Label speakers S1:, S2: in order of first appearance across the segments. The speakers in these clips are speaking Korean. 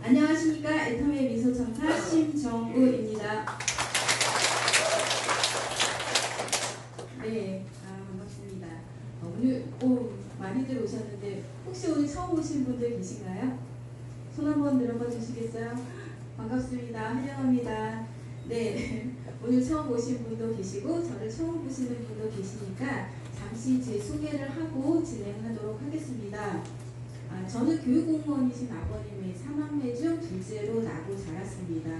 S1: 안녕하십니까. 애터미의 미소천사 심정우입니다. 네, 반갑습니다. 오늘 많이들 오셨는데 혹시 오늘 처음 오신 분들 계신가요? 손 한번 들어봐 주시겠어요? 반갑습니다. 환영합니다. 네, 오늘 처음 오신 분도 계시고 저를 처음 보시는 분도 계시니까 잠시 제 소개를 하고 진행하도록 하겠습니다. 저는 교육공무원이신 아버님의 3남매 중 둘째로 나고 자랐습니다.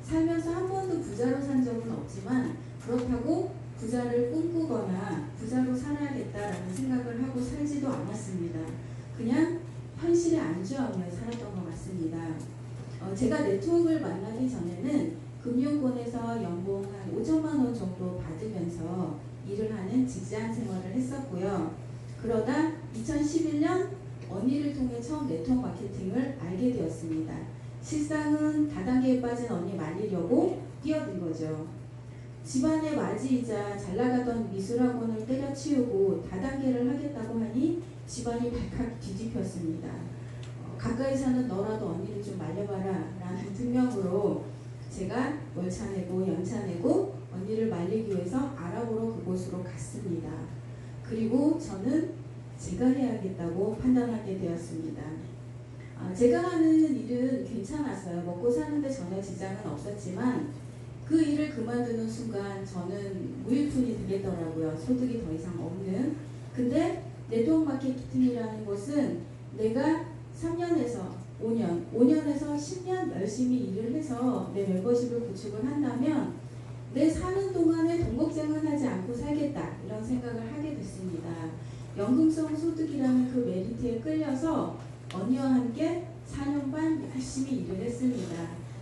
S1: 살면서 한 번도 부자로 산 적은 없지만 그렇다고 부자를 꿈꾸거나 부자로 살아야겠다라는 생각을 하고 살지도 않았습니다. 그냥 현실에 안주하며 살았던 것 같습니다. 제가 네트워크를 만나기 전에는 금융권에서 연봉 한 5천만 원 정도 받으면서 일을 하는 직장 생활을 했었고요. 그러다 2011년 언니를 통해 처음 네트워크 마케팅을 알게 되었습니다. 실상은 다단계에 빠진 언니 말리려고 뛰어든 거죠. 집안의 맞이이자 잘나가던 미술학원을 때려치우고 다단계를 하겠다고 하니 집안이 발칵 뒤집혔습니다. 가까이 사는 너라도 언니를 좀 말려봐라 라는 특명으로 제가 월차 내고 연차 내고 언니를 말리기 위해서 알아보러 그곳으로 갔습니다. 그리고 저는 제가 해야겠다고 판단하게 되었습니다. 제가 하는 일은 괜찮았어요. 먹고 사는데 전혀 지장은 없었지만 그 일을 그만두는 순간 저는 무일푼이 되겠더라고요. 소득이 더 이상 없는. 근데 네트워크 마케팅이라는 것은 내가 3년에서 5년에서 10년 열심히 일을 해서 내 멤버십을 구축을 한다면 내 사는 동안에 돈 걱정은 하지 않고 살겠다 이런 생각을 하게 됐습니다. 연금성 소득이라는 그 메리트에 끌려서 언니와 함께 4년 반 열심히 일을 했습니다.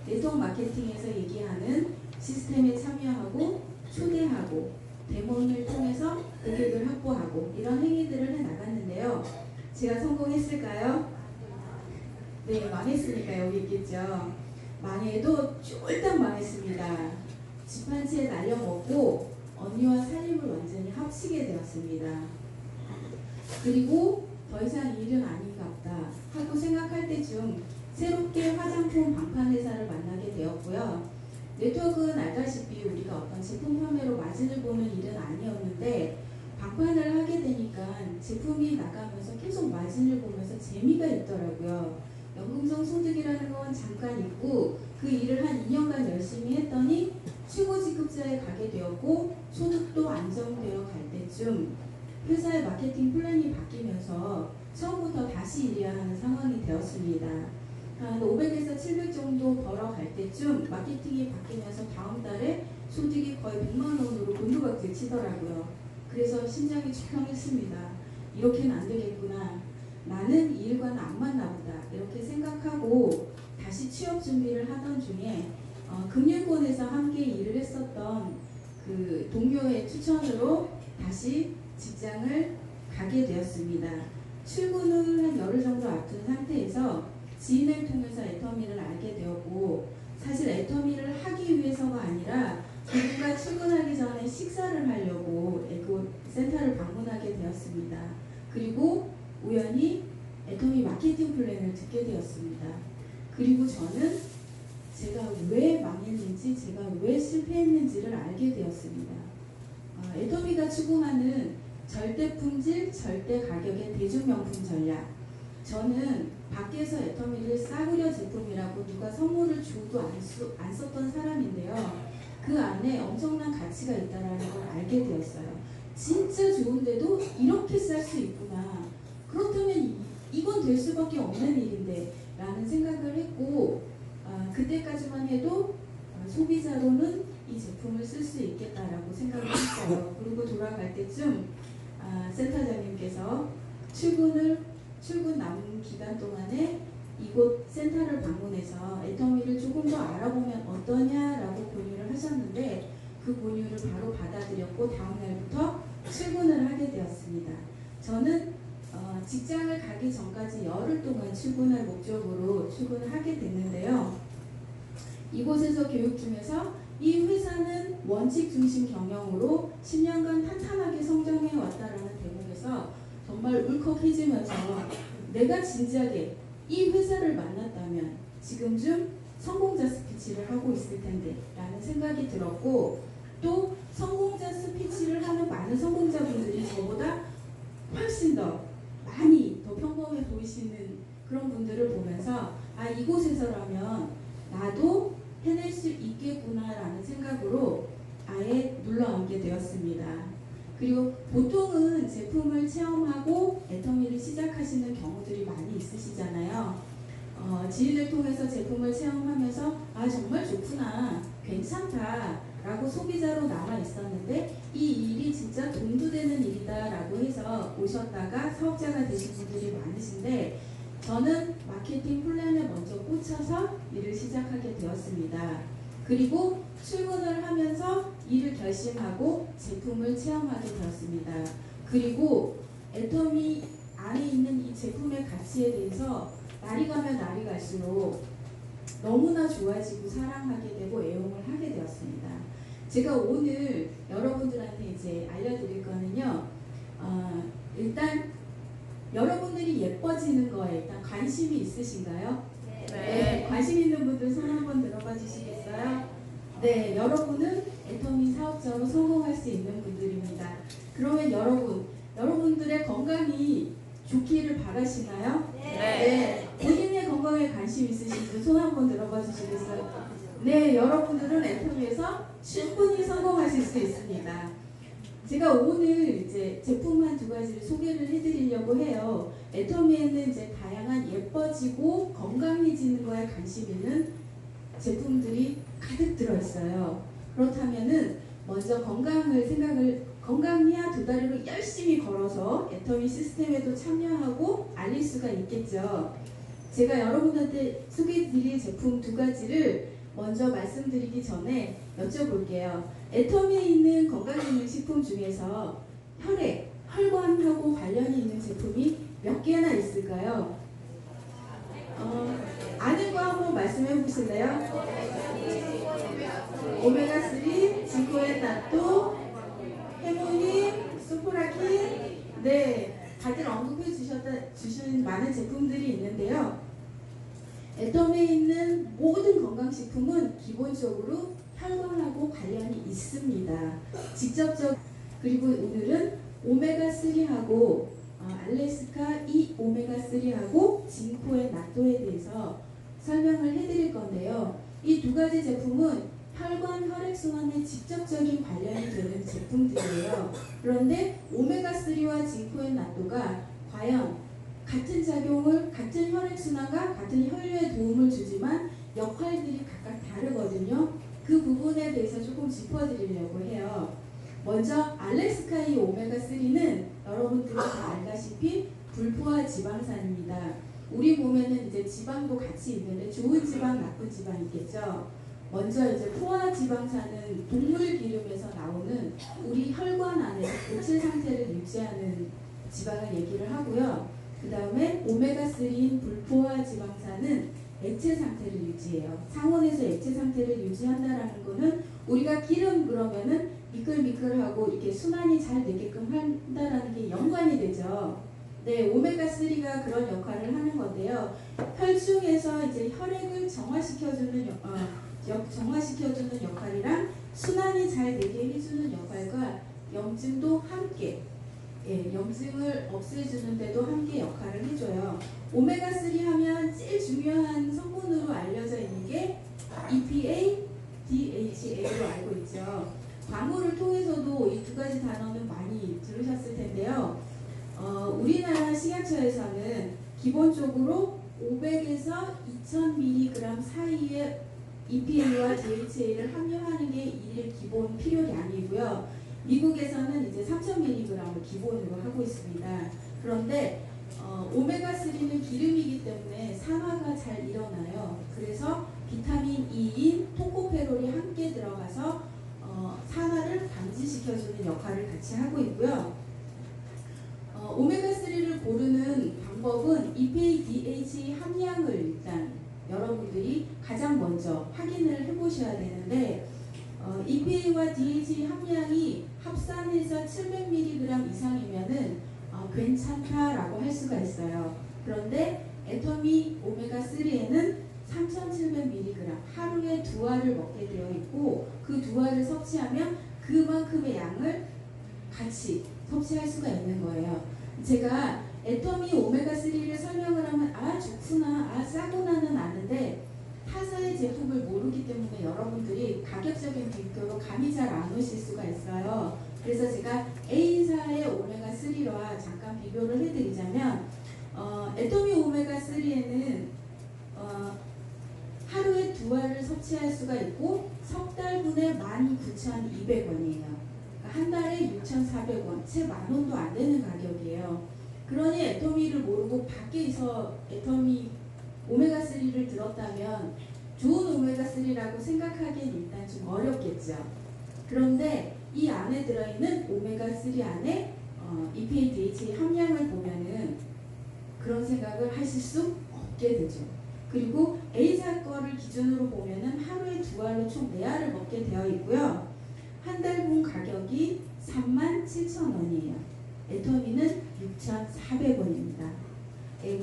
S1: 네트워크 마케팅에서 얘기하는 시스템에 참여하고 초대하고 데모를 통해서 고객을 확보하고 이런 행위들을 해나갔는데요. 제가 성공했을까요? 네, 망했으니까 여기 있겠죠. 망해도 쫄딱 망했습니다. 집 한 채 날려먹고 언니와 살림을 완전히 합치게 되었습니다. 그리고 더 이상 일은 아닌가 보다 하고 생각할 때쯤 새롭게 화장품 방판 회사를 만나게 되었고요. 네트워크는 알다시피 우리가 어떤 제품 판매로 마진을 보는 일은 아니었는데 방판을 하게 되니까 제품이 나가면서 계속 마진을 보면서 재미가 있더라고요. 연금성 소득이라는 건 잠깐 있고 그 일을 한 2년간 열심히 했더니 최고직급자에 가게 되었고 소득도 안정되어 갈 때쯤 회사의 마케팅 플랜이 바뀌면서 처음부터 다시 일해야 하는 상황이 되었습니다. 한 500에서 700 정도 벌어갈 때쯤 마케팅이 바뀌면서 다음 달에 소득이 거의 100만 원으로 곤두박질 치더라고요. 그래서 심장이 철렁했습니다. 이렇게는 안 되겠구나. 나는 이 일과는 안 맞나 보다. 이렇게 생각하고 다시 취업 준비를 하던 중에 금융권에서 함께 일을 했었던 그 동료의 추천으로 다시 직장을 가게 되었습니다. 출근을 한 열흘 정도 앞둔 상태에서 지인을 통해서 애터미를 알게 되었고 사실 애터미를 하기 위해서가 아니라 그분과 출근하기 전에 식사를 하려고 에그 센터를 방문하게 되었습니다. 그리고 우연히 애터미 마케팅 플랜을 듣게 되었습니다. 그리고 저는 제가 왜 망했는지 제가 왜 실패했는지를 알게 되었습니다. 애터미가 추구하는 절대 품질, 절대 가격의 대중명품 전략. 저는 밖에서 애터미를 싸구려 제품이라고 누가 선물을 줘도 안 썼던 사람인데요. 그 안에 엄청난 가치가 있다는 걸 알게 되었어요. 진짜 좋은데도 이렇게 쌀 수 있구나. 그렇다면 이건 될 수밖에 없는 일인데 라는 생각을 했고 그때까지만 해도 소비자로는 이 제품을 쓸 수 있겠다라고 생각을 했어요. 그리고 돌아갈 때쯤 센터장님께서 출근 남은 기간 동안에 이곳 센터를 방문해서 애터미를 조금 더 알아보면 어떠냐라고 권유를 하셨는데 그 권유를 바로 받아들였고 다음 날부터 출근을 하게 되었습니다. 저는 직장을 가기 전까지 열흘 동안 출근할 목적으로 출근을 하게 됐는데요. 이곳에서 교육 중에서 이 회사는 원칙 중심 경영으로 10년간 탄탄하게 성장해 왔다라는 대목에서 정말 울컥해지면서 내가 진지하게 이 회사를 만났다면 지금쯤 성공자 스피치를 하고 있을 텐데 라는 생각이 들었고, 또 성공자 스피치를 하는 많은 성공자분들이 저보다 훨씬 더 많이 더 평범해 보이시는 그런 분들을 보면서 아, 이곳에서라면 나도 해낼 수 있겠구나 라는 생각으로 아예 눌러앉게 되었습니다. 그리고 보통은 제품을 체험하고 애터미를 시작하시는 경우들이 많이 있으시잖아요. 지인을 통해서 제품을 체험하면서 아, 정말 좋구나, 괜찮다 라고 소비자로 남아 있었는데 이 일이 진짜 돈도 되는 일이다 라고 해서 오셨다가 사업자가 되신 분들이 많으신데, 저는 마케팅 플랜에 먼저 꽂혀서 일을 시작하게 되었습니다. 그리고 출근을 하면서 일을 결심하고 제품을 체험하게 되었습니다. 그리고 애터미 안에 있는 이 제품의 가치에 대해서 날이 가면 날이 갈수록 너무나 좋아지고 사랑하게 되고 애용을 하게 되었습니다. 제가 오늘 여러분들한테 이제 알려드릴 거는요, 일단 여러분들이 예뻐지는 거에 일단 관심이 있으신가요? 네. 관심 있는 분들 손 한번 들어봐 주시겠어요? 네, 여러분은 애터미 사업자로 성공할 수 있는 분들입니다. 그러면 여러분들의 건강이 좋기를 바라시나요? 네. 본인의 건강에 관심 있으신 분 손 한번 들어봐 주시겠어요? 네, 여러분들은 애터미에서 충분히 성공하실 수 있습니다. 제가 오늘 이제 제품 한 2가지를 소개를 해드리려고 해요. 애터미에는 이제 다양한 예뻐지고 건강해지는 거에 관심 있는 제품들이 가득 들어있어요. 그렇다면은 먼저 건강해야 2다리로 열심히 걸어서 애터미 시스템에도 참여하고 알릴 수가 있겠죠. 제가 여러분한테 소개해드릴 제품 2가지를 먼저 말씀드리기 전에 여쭤볼게요. 애터미에 있는 건강기능식품 중에서 혈관하고 관련이 있는 제품이 몇 개나 있을까요? 아는 거 한번 말씀해 보실래요? 오메가3, 진코엔나토, 해모닌, 소프라킨, 네, 다들 언급해 주신 많은 제품들이 있는데요. 애터미에 있는 모든 건강식품은 기본적으로 혈관하고 관련이 있습니다. 직접적. 그리고 오늘은 오메가3하고 알래스카 이 오메가3하고 진코엔 나토에 대해서 설명을 해드릴 건데요. 이 2가지 제품은 혈관 혈액순환에 직접적인 관련이 되는 제품들이에요. 그런데 오메가3와 진코엔 나토가 과연 같은 작용을, 같은 혈액순환과 같은 혈류에 도움을 주지만 역할들이 각각 다르거든요. 그 부분에 대해서 조금 짚어드리려고 해요. 먼저 알래스카이 오메가3는 여러분들이 다 알다시피 불포화 지방산입니다. 우리 몸에는 이제 지방도 같이 있는데 좋은 지방, 나쁜 지방 있겠죠. 먼저 이제 포화 지방산은 동물 기름에서 나오는 우리 혈관 안에서 고체 상태를 유지하는 지방을 얘기를 하고요. 그 다음에 오메가3인 불포화 지방산은 액체 상태를 유지해요. 상온에서 액체 상태를 유지한다라는 거는 우리가 기름 그러면은 미끌미끌하고 이렇게 순환이 잘 되게끔 한다라는 게 연관이 되죠. 네, 오메가3가 그런 역할을 하는 건데요. 혈중에서 이제 혈액을 정화시켜주는 역할이랑 순환이 잘 되게 해주는 역할과 염증도 함께, 염증을 없애주는 데도 함께 역할을 해줘요. 오메가3 하면 제일 중요한 성분으로 알려져 있는 게 EPA, DHA로 알고 있죠. 광고를 통해서도 이 2가지 단어는 많이 들으셨을 텐데요. 우리나라 식약처에서는 기본적으로 500에서 2000mg 사이의 EPA와 DHA를 함유하는 게 일 기본 필요량이고요. 미국에서는 이제 3000mg을 기본으로 하고 있습니다. 그런데 오메가3는 기름이기 때문에 산화가 잘 일어나요. 그래서 비타민 E인 토코페롤이 함께 들어가서 산화를 방지시켜주는 역할을 같이 하고 있고요. 오메가3를 고르는 방법은 EPA, DHA 함량을 일단 여러분들이 가장 먼저 확인을 해보셔야 되는데, EPA와 DHA 함량이 합산해서 700mg 이상이면은 괜찮다라고 할 수가 있어요. 그런데 애터미 오메가3에는 3700mg 하루에 2알을 먹게 되어 있고 그 2알을 섭취하면 그만큼의 양을 같이 섭취할 수가 있는 거예요. 제가 애터미 오메가3를 설명을 하면 아 좋구나, 아 싸구나는 아는데 타사의 제품을 모르기 때문에 여러분들이 가격적인 비교로 감이 잘 안 오실 수가 있어요. 그래서 제가 A사의 오메가3와 잠깐 비교를 해드리자면 애터미 오메가3에는 하루에 2알을 섭취할 수가 있고 석 달분에 19,200원이에요. 한 달에 6,400원, 채 10,000원도 안 되는 가격이에요. 그러니 애터미를 모르고 밖에서 애터미 오메가3를 들었다면 좋은 오메가3라고 생각하기엔 일단 좀 어렵겠죠. 그런데 이 안에 들어있는 오메가3 안에 EPA, DHA 함량을 보면은 그런 생각을 하실 수 없게 되죠. 그리고 A사 거를 기준으로 보면은 하루에 2알로 총 4알을 먹게 되어 있고요. 한 달분 가격이 37,000원이에요. 애터미는 6,400원입니다.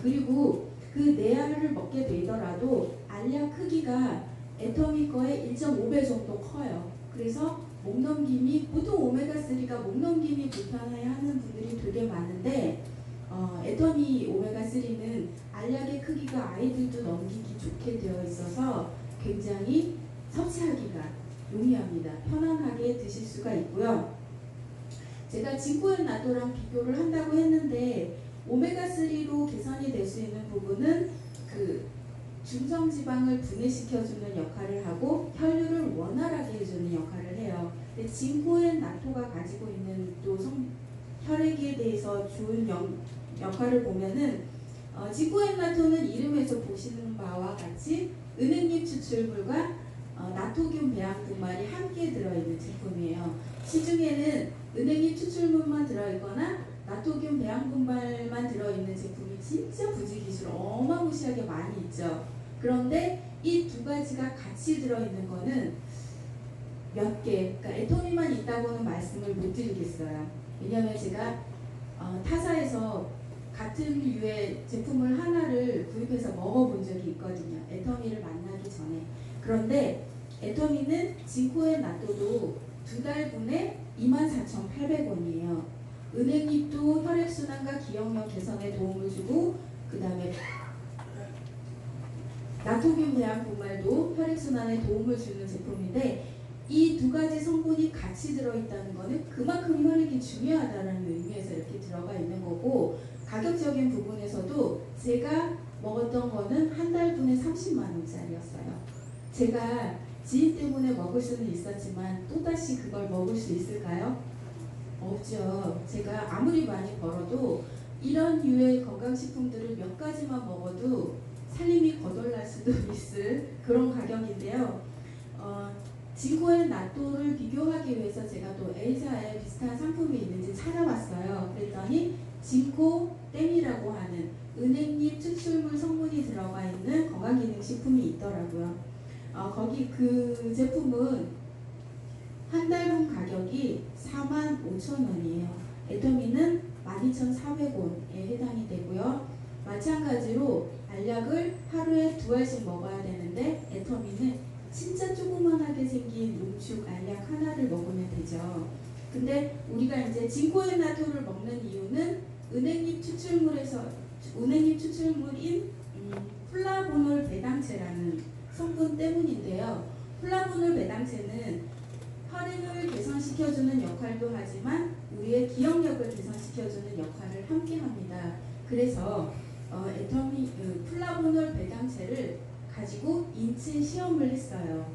S1: 그리고 그 4알을 먹게 되더라도 알약 크기가 애터미 거의 1.5배 정도 커요. 그래서 목넘김이 보통 오메가3가 목넘김이 불편해하는 분들이 되게 많은데 애터미 오메가3는 알약의 크기가 아이들도 넘기기 좋게 되어 있어서 굉장히 섭취하기가 용이합니다. 편안하게 드실 수가 있고요. 제가 진코앤나토랑 비교를 한다고 했는데 오메가3로 개선이 될 수 있는 부분은 그 중성지방을 분해시켜주는 역할을 하고 혈류를 원활하게 해주는 역할을 해요. 근데 진코앤나토가 가지고 있는 또 혈액에 대해서 좋은 역할을 보면은 진코앤나토는 이름에서 보시는 바와 같이 은행잎 추출물과 나토균 배양분말이 함께 들어있는 제품이에요. 시중에는 은행잎 추출물만 들어있거나 나토균 배양분말만 들어있는 제품이 진짜 부지기수로 어마무시하게 많이 있죠. 그런데 이 두 가지가 같이 들어있는 거는 몇 개, 그러니까 애터미만 있다고는 말씀을 못 드리겠어요. 왜냐하면 제가 타사에서 같은 류의 제품을 하나를 구입해서 먹어본 적이 있거든요. 애터미를 만나기 전에. 그런데 애터미는 진코앤나토도 2달분에 24,800원이에요. 은행잎도 혈액순환과 기억력 개선에 도움을 주고 그 다음에 나토균 배양분말도 혈액순환에 도움을 주는 제품인데 이 두 가지 성분이 같이 들어있다는 것은 그만큼 혈액이 중요하다는 의미에서 이렇게 들어가 있는 거고 가격적인 부분에서도 제가 먹었던 거는 한 달분에 30만 원짜리였어요. 제가 지인 때문에 먹을 수는 있었지만 또다시 그걸 먹을 수 있을까요? 없죠. 제가 아무리 많이 벌어도 이런 류의 건강식품들을 몇 가지만 먹어도 살림이 거덜날 수도 있을 그런 가격인데요. 진코앤나토를 비교하기 위해서 제가 또 A사에 비슷한 상품이 있는지 찾아봤어요. 그랬더니 진코댐이라고 하는 은행잎 추출물 성분이 들어가 있는 건강기능식품이 있더라고요. 거기 그 제품은 한 달분 가격이 45,000원이에요. 애터미는 12,400원에 해당이 되고요. 마찬가지로 알약을 하루에 2알씩 먹어야 되는데 애터미는 진짜 조그만하게 생긴 농축 알약 하나를 먹으면 되죠. 근데 우리가 이제 진코앤나토를 먹는 이유는 은행잎 추출물인 플라보놀 배당체라는 성분 때문인데요. 플라보놀 배당체는 혈액을 개선시켜주는 역할도 하지만 우리의 기억력을 개선시켜주는 역할을 함께합니다. 그래서 플라보놀 배당체를 가지고 인체 시험을 했어요.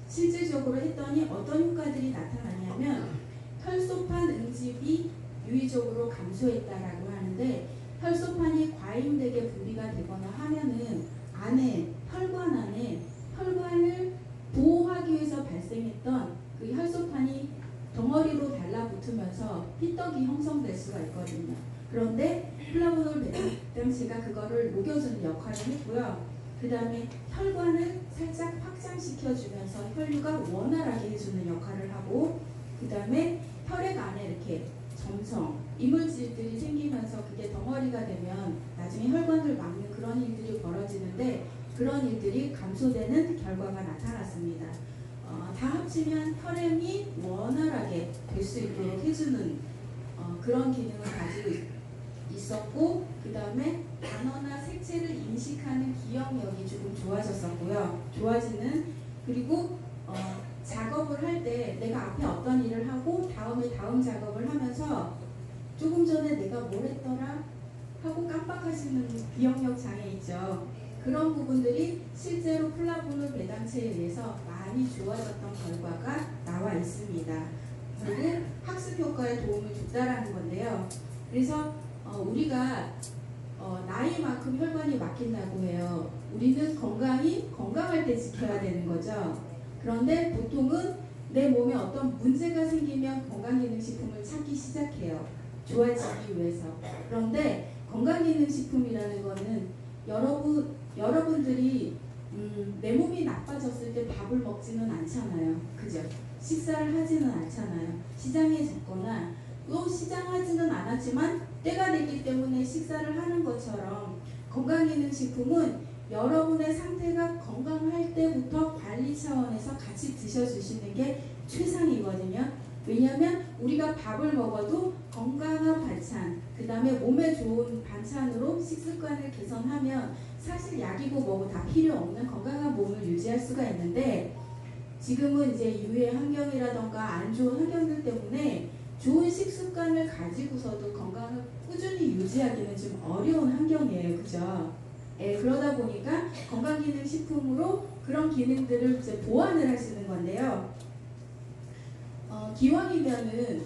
S1: 실질적으로 했더니 어떤 효과들이 나타나냐면 혈소판 응집이 유의적으로 감소했다라고 하는데 혈소판이 과잉되게 분비가 되거나 하면은 혈관 안에 혈관을 보호하기 위해서 발생했던 그 혈소판이 덩어리로 달라붙으면서 피떡이 형성될 수가 있거든요. 그런데 플라보놀 배당체가 그거를 녹여주는 역할을 했고요. 그 다음에 혈관을 살짝 확장시켜주면서 혈류가 원활하게 해주는 역할을 하고 그 다음에 혈액 안에 이렇게 점성, 이물질들이 생기면서 그게 덩어리가 되면 나중에 혈관을 막는 그런 일들이 벌어지는데 그런 일들이 감소되는 결과가 나타났습니다. 다 합치면 혈액이 원활하게 될 수 있도록 해주는 그런 기능을 가지고 있었고, 그 다음에 단어나 색채를 인식하는 기억력이 조금 좋아졌었고요. 그리고 작업을 할 때 내가 앞에 어떤 일을 하고 다음에 다음 작업을 하면서 조금 전에 내가 뭘 했더라 하고 깜빡하시는 기억력 장애 있죠. 그런 부분들이 실제로 플라보놀 배당체에 의해서 많이 좋아졌던 결과가 나와 있습니다. 그리고 학습 효과에 도움을 줬다라는 건데요. 그래서 우리가 나이만큼 혈관이 막힌다고 해요. 우리는 건강할 때 지켜야 되는 거죠. 그런데 보통은 내 몸에 어떤 문제가 생기면 건강기능식품을 찾기 시작해요. 좋아지기 위해서. 그런데 건강기능식품이라는 거는 여러분들이 내 몸이 나빠졌을 때 밥을 먹지는 않잖아요. 그죠? 식사를 하지는 않잖아요. 시장에 졌거나 또 시장하지는 않았지만 때가 됐기 때문에 식사를 하는 것처럼 건강기능식품은 여러분의 상태가 건강할 때부터 관리 차원에서 같이 드셔주시는 게 최상이거든요. 왜냐하면 우리가 밥을 먹어도 건강한 반찬, 그 다음에 몸에 좋은 반찬으로 식습관을 개선하면 사실 약이고 뭐고 다 필요 없는 건강한 몸을 유지할 수가 있는데, 지금은 이제 유해 환경이라던가 안 좋은 환경들 때문에 좋은 식습관을 가지고서도 건강을 꾸준히 유지하기는 좀 어려운 환경이에요. 그죠? 그러다 보니까 건강기능식품으로 그런 기능들을 이제 보완을 하시는 건데요. 기왕이면은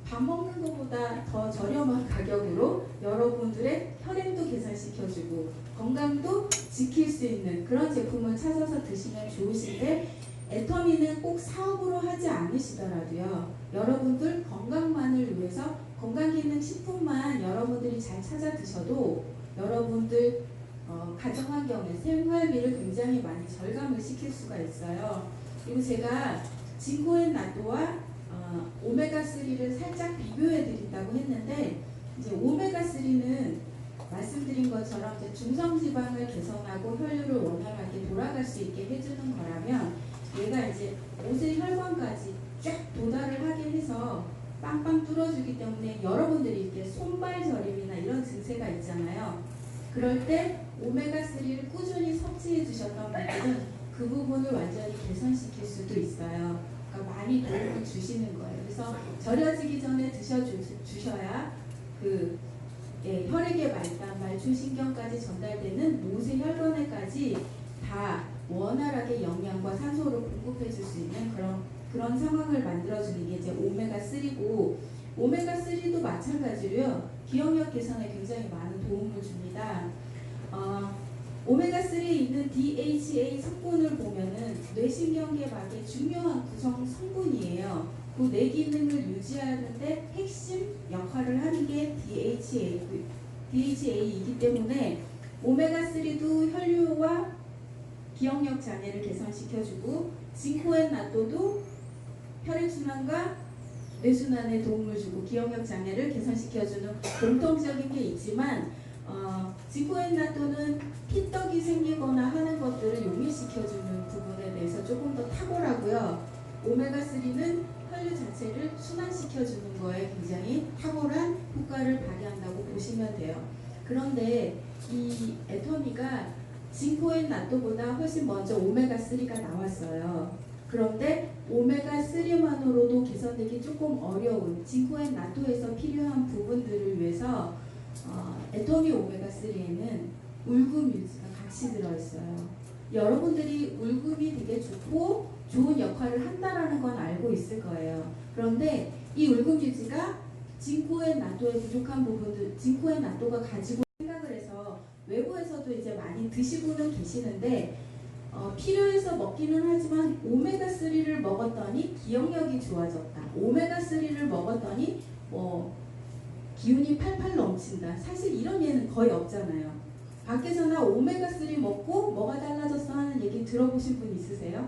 S1: 밥 먹는 것보다 더 저렴한 가격으로 여러분들의 혈액도 개선시켜주고 건강도 지킬 수 있는 그런 제품을 찾아서 드시면 좋으신데, 애터미는 꼭 사업으로 하지 않으시더라도요. 여러분들 건강만을 위해서 건강기능식품만 여러분들이 잘 찾아 드셔도 여러분들 가정환경에 생활비를 굉장히 많이 절감을 시킬 수가 있어요. 그리고 제가 진코앤나토와 오메가3를 살짝 비교해 드린다고 했는데, 이제 오메가3는 말씀드린 것처럼 이제 중성지방을 개선하고 혈류를 원활하게 돌아갈 수 있게 해주는 거라면, 얘가 이제 모세 혈관까지 쫙 도달을 하게 해서 빵빵 뚫어주기 때문에 여러분들이 이렇게 손발 저림이나 이런 증세가 있잖아요. 그럴 때 오메가3를 꾸준히 섭취해 주셨던 분들은 그 부분을 완전히 개선시킬 수도 있어요. 그러니까 많이 도움을 주시는 거예요. 그래서 절여지기 전에 드셔주셔야 혈액의 말단, 말초신경까지 전달되는 모세 혈관에까지 다 원활하게 영양과 산소를 공급해 줄 수 있는 그런 상황을 만들어주는 게 이제 오메가3고, 오메가3도 마찬가지로요. 기억력 개선에 굉장히 많은 도움을 줍니다. 오메가3에 있는 DHA 성분을 보면은 뇌신경계막의 중요한 구성 성분이에요. 그 뇌 기능을 유지하는데 핵심 역할을 하는 게 DHA이기 때문에 오메가3도 혈류와 기억력 장애를 개선시켜주고, 진코앤나토도 혈액순환과 뇌순환에 도움을 주고 기억력 장애를 개선시켜주는 공통적인 게 있지만, 진코앤나토는 피떡이 생기거나 하는 것들을 용이시켜주는 부분에 대해서 조금 더 탁월하고요. 오메가3는 혈류 자체를 순환시켜주는 거에 굉장히 탁월한 효과를 발휘한다고 보시면 돼요. 그런데 이 애터미가 진코앤나토보다 훨씬 먼저 오메가3가 나왔어요. 그런데 오메가3만으로도 개선되기 조금 어려운 진코앤나토에서 필요한 부분들을 위해서 애터미 오메가3에는 울금 유지가 같이 들어있어요. 여러분들이 울금이 되게 좋고 좋은 역할을 한다라는 건 알고 있을 거예요. 그런데 이 울금 유지가 진코앤나토의 부족한 부분들, 진코앤나토가 가지고 생각을 해서 외부에서도 이제 많이 드시고는 계시는데, 필요해서 먹기는 하지만 오메가3를 먹었더니 기억력이 좋아졌다. 오메가3를 먹었더니 기운이 팔팔 넘친다. 사실 이런 예는 거의 없잖아요. 밖에서나 오메가3 먹고 뭐가 달라졌어 하는 얘기 들어보신 분 있으세요?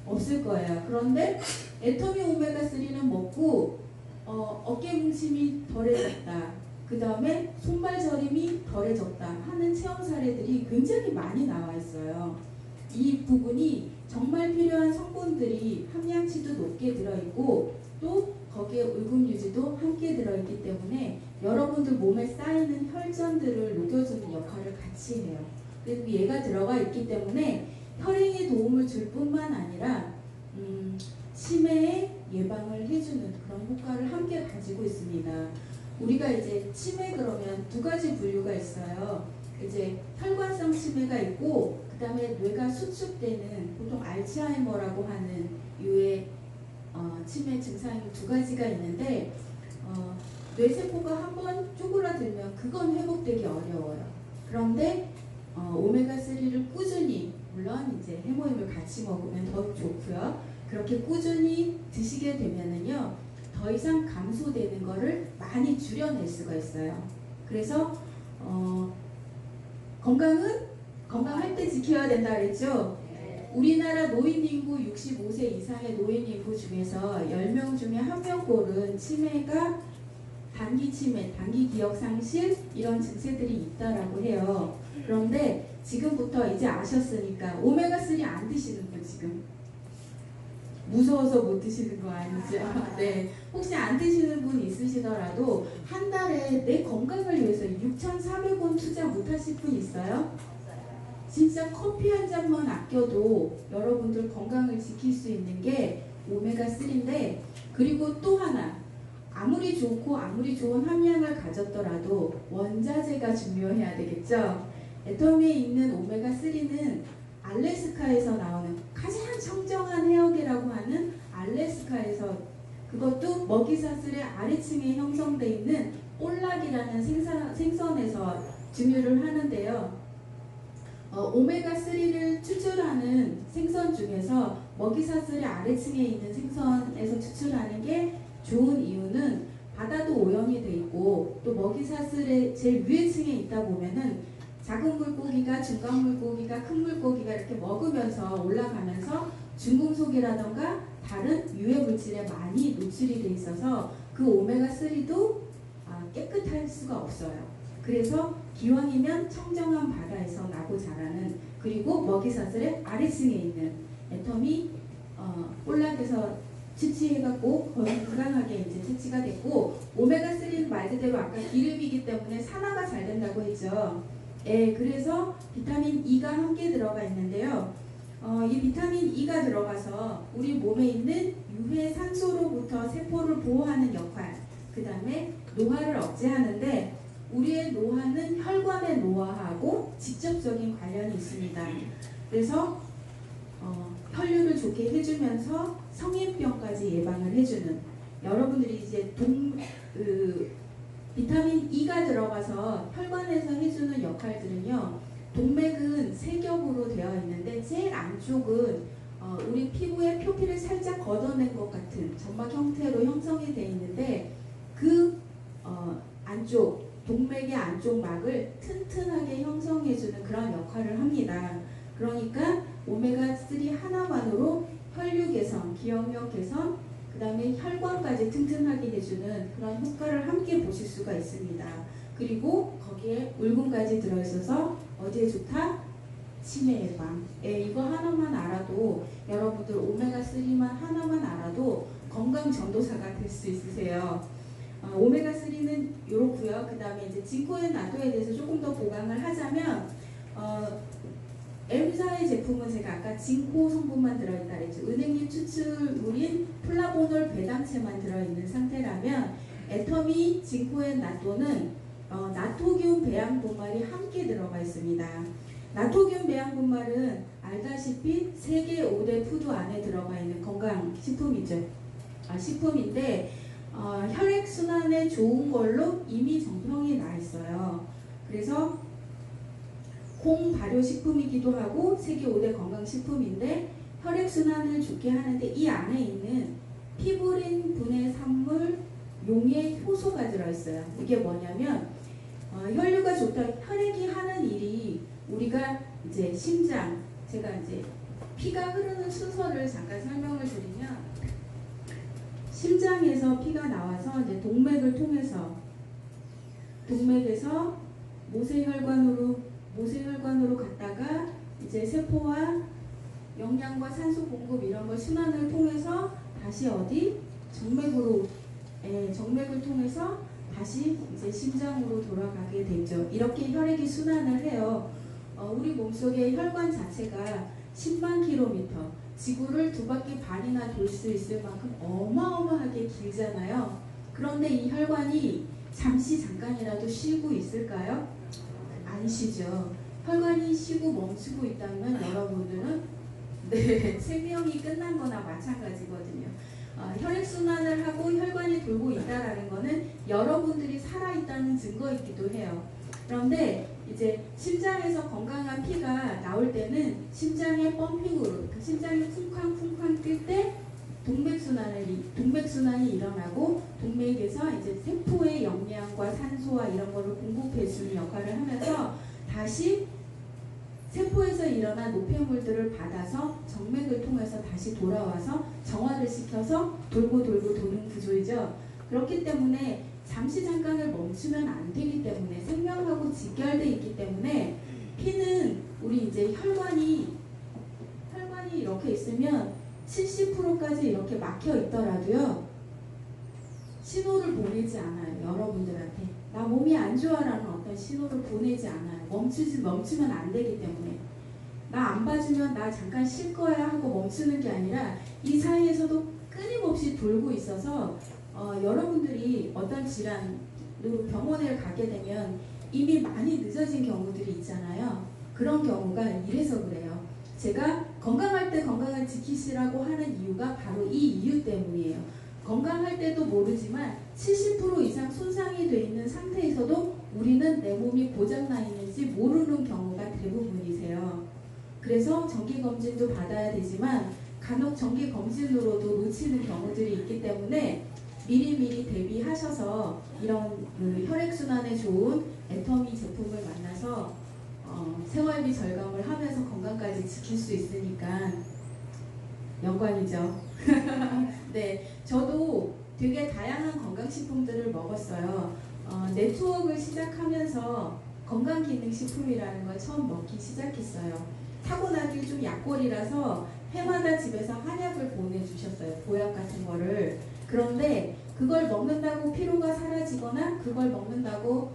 S1: 없을 거예요. 그런데 애터미 오메가3는 먹고 어깨 뭉침이 덜해졌다. 그 다음에 손발 저림이 덜해졌다 하는 체험 사례들이 굉장히 많이 나와 있어요. 이 부분이 정말 필요한 성분들이 함량치도 높게 들어있고 또 거기에 울금 유지도 함께 들어있기 때문에 여러분들 몸에 쌓이는 혈전들을 녹여주는 역할을 같이 해요. 그리고 얘가 들어가 있기 때문에 혈행에 도움을 줄 뿐만 아니라 치매의 예방을 해주는 그런 효과를 함께 가지고 있습니다. 우리가 이제 치매 그러면 두 가지 분류가 있어요. 이제 혈관성 치매가 있고 그 다음에 뇌가 수축되는 보통 알츠하이머라고 하는 유의 치매 증상이 두 가지가 있는데 뇌세포가 한번 쪼그라들면 그건 회복되기 어려워요. 그런데 오메가3를 꾸준히 물론 이제 해모임을 같이 먹으면 더 좋고요. 그렇게 꾸준히 드시게 되면은요 더 이상 감소되는 거를 많이 줄여낼 수가 있어요. 그래서 건강할 때 지켜야 된다 그랬죠? 우리나라 노인 인구 65세 이상의 노인 인구 중에서 10명 중에 1명꼴은 치매가 단기 치매, 단기 기억 상실 이런 증세들이 있다라고 해요. 그런데 지금부터 이제 아셨으니까 오메가3 안 드시는 분 지금 무서워서 못 드시는 거 아니죠? 네. 혹시 안 드시는 분 있으시더라도 한 달에 내 건강을 위해서 6,400원 투자 못 하실 분 있어요? 진짜 커피 한 잔만 아껴도 여러분들 건강을 지킬 수 있는 게 오메가3인데 그리고 또 하나 아무리 좋고 아무리 좋은 함량을 가졌더라도 원자재가 중요해야 되겠죠? 애터미에 있는 오메가3는 알래스카에서 나오는 가장 청정한 해역이라고 하는 알래스카에서 그것도 먹이사슬의 아래층에 형성되어 있는 볼락이라는 생선에서 증유를 하는데요. 오메가3를 추출하는 생선 중에서 먹이사슬의 아래층에 있는 생선에서 추출하는 게 좋은 이유는 바다도 오염이 돼 있고 또 먹이사슬의 제일 위에 층에 있다 보면은 작은 물고기가 중간 물고기가 큰 물고기가 이렇게 먹으면서 올라가면서 중금속이라던가 다른 유해 물질에 많이 노출이 돼 있어서 그 오메가3도 깨끗할 수가 없어요. 그래서 기왕이면 청정한 바다에서 나고 자라는 그리고 먹이사슬의 아래층에 있는 애터미 볼락에서 채취해갖고 건강하게 이제 채취가 됐고 오메가3는 말 그대로 아까 기름이기 때문에 산화가 잘 된다고 했죠. 예, 그래서 비타민 E가 함께 들어가 있는데요. 이 비타민 E가 들어가서 우리 몸에 있는 유해 산소로부터 세포를 보호하는 역할, 그 다음에 노화를 억제하는데 우리의 노화는 혈관의 노화하고 직접적인 관련이 있습니다. 그래서 혈류를 좋게 해주면서 성인병까지 예방을 해주는 여러분들이 이제 비타민 E가 들어가서 혈관에서 해주는 역할들은요. 동맥은 세 겹으로 되어 있는데 제일 안쪽은 우리 피부의 표피를 살짝 걷어낸 것 같은 점막 형태로 형성이 되어 있는데 그 안쪽 동맥의 안쪽 막을 튼튼하게 형성해주는 그런 역할을 합니다. 그러니까 오메가3 하나만으로 혈류 개선, 기억력 개선, 그 다음에 혈관까지 튼튼하게 해주는 그런 효과를 함께 보실 수가 있습니다. 그리고 거기에 울금까지 들어있어서 어디에 좋다? 치매 예방. 이거 하나만 알아도 여러분들 오메가3만 하나만 알아도 건강 전도사가 될 수 있으세요. 오메가3는 이렇고요. 그 다음에 이제 진코엔 나토에 대해서 조금 더 보강을 하자면 M사의 제품은 제가 아까 진코 성분만 들어있다 그랬죠. 은행잎 추출물인 플라보놀 배당체만 들어있는 상태라면 애터미 진코엔 나토는 나토기움 배양분말이 함께 들어가 있습니다. 나토기움 배양분말은 알다시피 세계 5대 푸드 안에 들어가 있는 건강식품이죠. 식품인데 혈액순환에 좋은 걸로 이미 정평이 나 있어요. 그래서 콩 발효식품이기도 하고 세계 5대 건강식품인데 혈액순환을 좋게 하는데 이 안에 있는 피브린 분해 산물 용의 효소가 들어있어요. 이게 뭐냐면 혈류가 좋다. 혈액이 하는 일이 우리가 이제 심장, 제가 이제 피가 흐르는 순서를 잠깐 설명을 드리면 심장에서 피가 나와서 이제 동맥을 통해서 동맥에서 모세혈관으로 갔다가 이제 세포와 영양과 산소 공급 이런 걸 순환을 통해서 다시 어디 정맥을 통해서 다시 이제 심장으로 돌아가게 되죠. 이렇게 혈액이 순환을 해요. 우리 몸속의 혈관 자체가 10만 킬로미터, 지구를 2바퀴 반이나 돌 수 있을 만큼 어마어마하게 길잖아요. 그런데 이 혈관이 잠깐이라도 쉬고 있을까요? 안 쉬죠. 혈관이 쉬고 멈추고 있다면 여러분들은 생명이 끝난 거나 마찬가지거든요. 혈액순환을 하고 혈관이 돌고 있다는 것은 여러분들이 살아있다는 증거이기도 해요. 그런데 이제 심장에서 건강한 피가 나올 때는 심장의 펌핑으로, 심장이 쿵쾅쿵쾅 뛸 때 동맥순환이 일어나고 동맥에서 이제 세포의 영양과 산소와 이런 거를 공급해 주는 역할을 하면서 다시 세포에서 일어난 노폐물들을 받아서 정맥을 통해서 다시 돌아와서 정화를 시켜서 돌고 도는 구조이죠. 그렇기 때문에 잠깐을 멈추면 안 되기 때문에 생명하고 직결되어 있기 때문에 피는 우리 이제 혈관이 이렇게 있으면 70%까지 이렇게 막혀 있더라도요. 신호를 보내지 않아요. 여러분들한테. 나 몸이 안 좋아라는 어떤 신호를 보내지 않아요. 멈추면 안 되기 때문에. 나 안 봐주면 나 잠깐 쉴 거야 하고 멈추는 게 아니라 이 사이에서도 끊임없이 돌고 있어서 여러분들이 어떤 질환으로 병원에 가게 되면 이미 많이 늦어진 경우들이 있잖아요. 그런 경우가 이래서 그래요. 제가 건강할 때 건강을 지키시라고 하는 이유가 바로 이 이유 때문이에요. 건강할 때도 모르지만 70% 이상 손상이 돼 있는 상태에서도 우리는 내 몸이 고장나 있는지 모르는 경우가 대부분이세요. 그래서 정기검진도 받아야 되지만 간혹 정기검진으로도 놓치는 경우들이 있기 때문에 미리미리 대비하셔서 이런 혈액순환에 좋은 애터미 제품을 만나서 생활비 절감을 하면서 건강까지 지킬 수 있으니까 영광이죠. 네, 저도 되게 다양한 건강식품들을 먹었어요. 네트워크를 시작하면서 건강기능식품이라는 걸 처음 먹기 시작했어요. 타고나기 좀 약골이라서 해마다 집에서 한약을 보내주셨어요. 보약 같은 거를. 그런데 그걸 먹는다고 피로가 사라지거나 그걸 먹는다고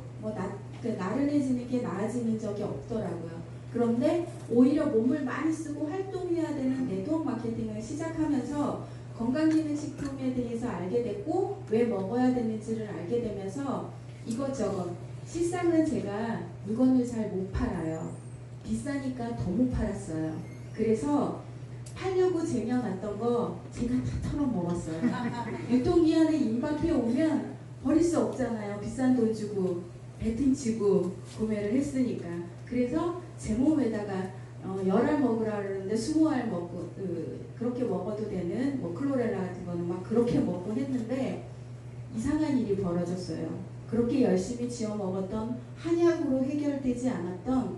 S1: 나른해지는 게 나아지는 적이 없더라고요. 그런데 오히려 몸을 많이 쓰고 활동해야 되는 네트워크 마케팅을 시작하면서 건강기능식품에 대해서 알게 됐고 왜 먹어야 되는지를 알게 되면서 이것저것 실상은 제가 물건을 잘 못 팔아요. 비싸니까 더 못 팔았어요. 그래서 팔려고 쟁여놨던 거 제가 다 털어먹었어요. 유통기한에 임박해 오면 버릴 수 없잖아요. 비싼 돈 주고 배팅 치고 구매를 했으니까. 그래서 제 몸에다가 10알 먹으라 그러는데 20알 먹고 그렇게 먹어도 되는 클로렐라 같은 거는 막 그렇게 먹고 했는데 이상한 일이 벌어졌어요. 그렇게 열심히 지어 먹었던 한약으로 해결되지 않았던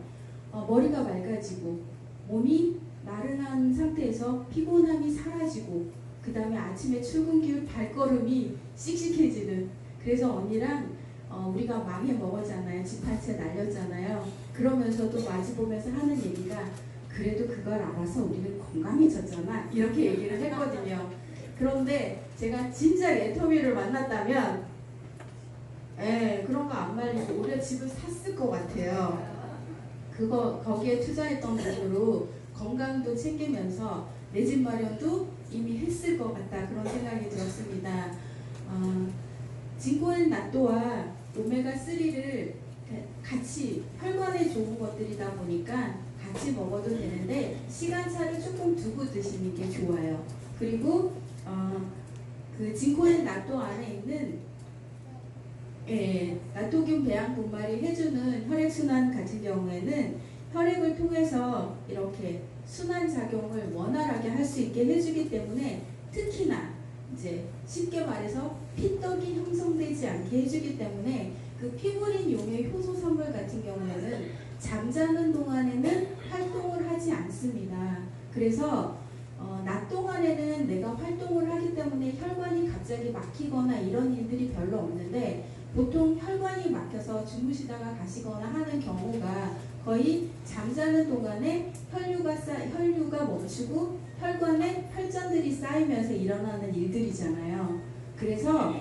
S1: 머리가 맑아지고 몸이 나른한 상태에서 피곤함이 사라지고 그 다음에 아침에 출근길 발걸음이 씩씩해지는. 그래서 언니랑 우리가 망해 먹었잖아요. 집 한 채 날렸잖아요. 그러면서도 마주보면서 하는 얘기가 그래도 그걸 알아서 우리는 건강해졌잖아 이렇게 얘기를 했거든요. 그런데 제가 진짜 애터미를 만났다면 그런 거 안 말리고 오히려 집을 샀을 것 같아요. 거기에 투자했던 돈으로 건강도 챙기면서 내 집 마련도 이미 했을 것 같다 그런 생각이 들었습니다. 진코엔 나또와 오메가3를 같이 혈관에 좋은 것들이다 보니까 같이 먹어도 되는데 시간차를 조금 두고 드시는 게 좋아요. 그리고 그 진코엔 나또 안에 있는 나토균 배양 분말이 해주는 혈액순환 같은 경우에는 혈액을 통해서 이렇게 순환작용을 원활하게 할 수 있게 해주기 때문에 특히나 이제 쉽게 말해서 피떡이 형성되지 않게 해주기 때문에 그 피부린 용의 효소 선물 같은 경우에는 잠자는 동안에는 활동을 하지 않습니다. 그래서 낮 동안에는 내가 활동을 하기 때문에 혈관이 갑자기 막히거나 이런 일들이 별로 없는데 보통 혈관이 막혀서 주무시다가 가시거나 하는 경우가 거의 잠자는 동안에 혈류가 멈추고 혈관에 혈전들이 쌓이면서 일어나는 일들이잖아요. 그래서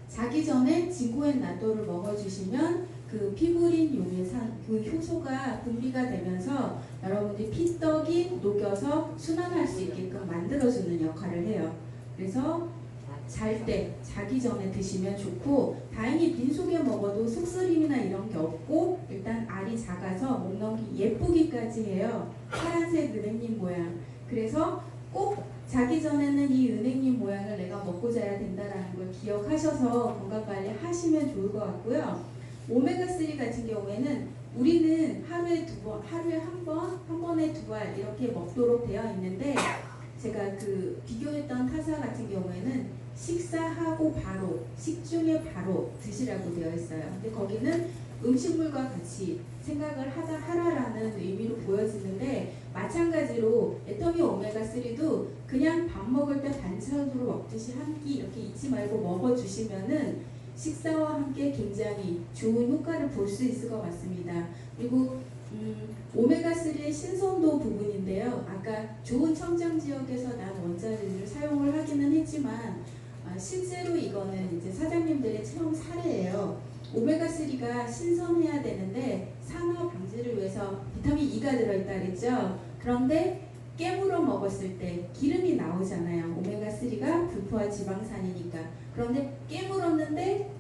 S1: 자기 전에 진코엔 나또를 먹어주시면 그 피부린 요괴산 그 효소가 분비가 되면서 여러분들이 피떡이 녹여서 순환할 수 있게끔 만들어주는 역할을 해요. 그래서 잘 때, 자기 전에 드시면 좋고, 다행히 빈속에 먹어도 속쓰림이나 이런 게 없고, 일단 알이 작아서 목 넘기 예쁘기까지 해요. 파란색 은행잎 모양. 그래서 꼭 자기 전에는 이 은행잎 모양을 내가 먹고 자야 된다는 걸 기억하셔서 건강관리 하시면 좋을 것 같고요. 오메가3 같은 경우에는 우리는 하루에 한 번에 두 알 이렇게 먹도록 되어 있는데, 제가 그 비교했던 타사 같은 경우에는 식사하고 바로, 식중에 바로 드시라고 되어 있어요. 근데 거기는 음식물과 같이 생각을 하라라는 의미로 보여지는데, 마찬가지로 애터미 오메가3도 그냥 밥 먹을 때 반찬으로 먹듯이 한 끼 이렇게 잊지 말고 먹어주시면은 식사와 함께 굉장히 좋은 효과를 볼 수 있을 것 같습니다. 그리고 오메가3의 신선도 부분인데요. 아까 좋은 청정 지역에서 난 원자재를 사용을 하기는 했지만 실제로 이거는 이제 사장님들의 체험 사례예요. 오메가3가 신선해야 되는데 산화 방지를 위해서 비타민 E가 들어있다 그랬죠. 그런데 깨물어 먹었을 때 기름이 나오잖아요. 오메가3가 불포화 지방산이니까. 그런데 깨물었는데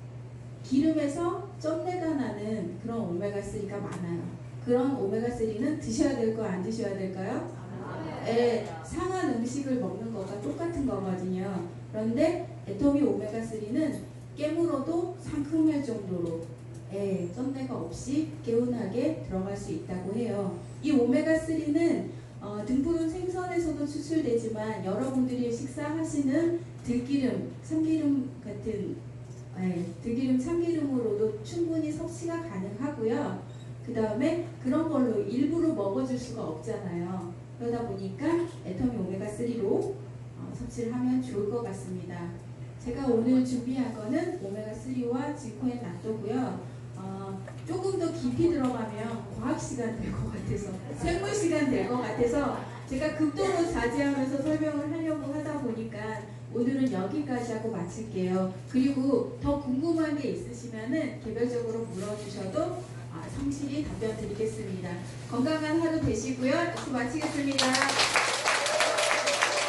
S1: 기름에서 쩐내가 나는 그런 오메가3가 많아요. 그런 오메가3는 드셔야 될 거 안 드셔야 될까요? 네, 상한 음식을 먹는 거가 똑같은 거거든요. 그런데 애터미 오메가3는 깨물어도 상큼할 정도로 쩐내가 없이 개운하게 들어갈 수 있다고 해요. 이 오메가3는 등푸른 생선에서도 추출되지만 여러분들이 식사하시는 들기름, 참기름 같은 들기름, 참기름으로도 충분히 섭취가 가능하고요. 그 다음에 그런 걸로 일부러 먹어줄 수가 없잖아요. 그러다 보니까 애터미 오메가3로 섭취를 하면 좋을 것 같습니다. 제가 오늘 준비한 거는 오메가3와 진코엔 나또고요. 조금 더 깊이 들어가면 과학 시간 될 것 같아서, 생물 시간 될 것 같아서 제가 극도로 자제하면서 설명을 하려고 하다 보니까 오늘은 여기까지 하고 마칠게요. 그리고 더 궁금한 게 있으시면은 개별적으로 물어주셔도 성실히 답변 드리겠습니다. 건강한 하루 되시고요. 여기서 마치겠습니다.